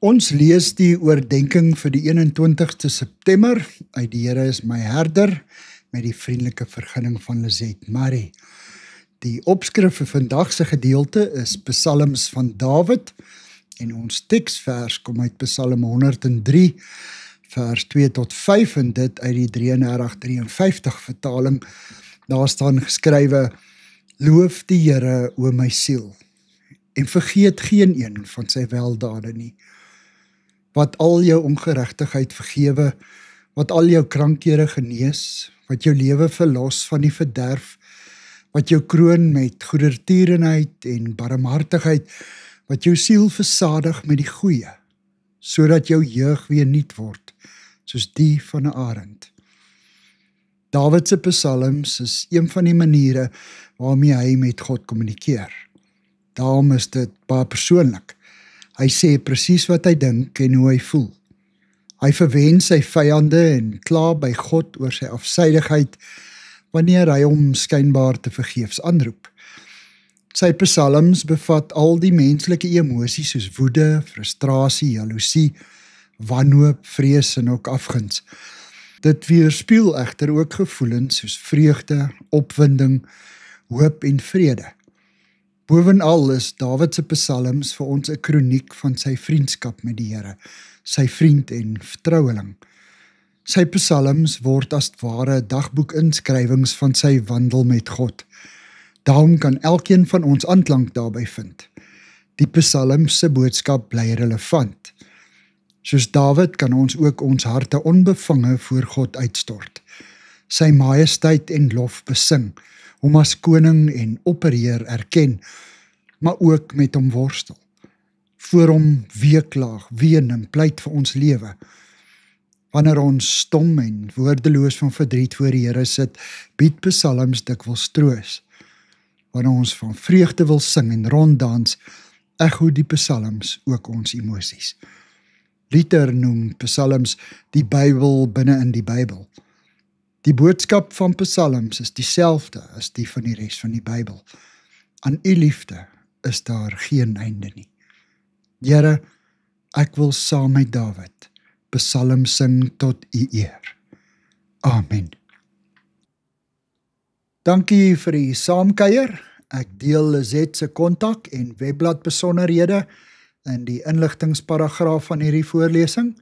Ons lees die oordenking vir die 21ste September uit Die Here is my herder met die vriendelike vergunning van Lizette Marie. Die opskrif vir vandag se gedeelte is Psalms van Dawid en ons teksvers kom uit Psalm 103 vers 2 tot 5 en dit uit die 3353 vertaling. Daar staan geskrywe: Loof die Here, o my siel, en vergeet geen een van sy weldade nie. Wat al jou ongeregtigheid vergewe, wat al jou krankhede genees, wat jou lewe verlos van die verderf, wat jou kroon met goedertierenheid en barmhartigheid, wat jou siel versadig met die goeie, sodat jou jeug weer nuut word, soos die van 'n arend. Dawid se psalms is een van die maniere waarmee hy met God kommunikeer. Daarom is dit baie persoonlik. Hy sê presies wat hy dink en hoe hy voel. Hy verwen sy vyande en kla by God oor sy afsydigheid wanneer hy hom skynbaar te vergeefs aanroep. Sy psalms bevat al die menslike emosies soos woede, frustrasie, jaloesie, wanhoop, vrees en ook afguns. Dit weerspieël egter ook gevoelens soos vreugde, opwinding, hoop en vrede. Bovenal is Dawid se psalms vir ons 'n kroniek van sy vriendskap met die Here, sy vriend en vertroueling. Sy psalms word as ware dagboekinskrywings van sy wandel met God. Daarom kan elkeen van ons aanklank daarby vind. Die psalms se boodskap bly relevant. Soos Dawid kan ons ook ons harte onbevange voor God uitstort, sy majesteit en lof besing, hom as koning en opperheer erken, maar ook met hom worstel. Voor hom weeklaag, ween en pleit vir ons lewe. Wanneer ons stom en woordeloos van verdriet voor die Here sit, bied psalms dikwels troos. Wanneer ons van vreugde wil sing en ronddans, echo die psalms ook ons emosies. Luther noem psalms die Bybel binne in die Bybel. Die boodskap van psalms is dieselfde as die van die res van die Bybel. Aan u liefde is daar geen einde nie. Here, ek wil saam met Dawid psalms sing tot u eer. Amen. Dankie vir die saamkuier. Ek deel Lizette se kontak en webblad besonderhede in die inligtingsparagraaf van hierdie voorlesing.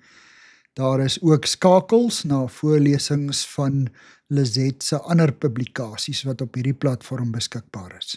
Daar is ook skakels na voorlesings van Lizette se ander publikasies wat op hierdie platform beskikbaar is.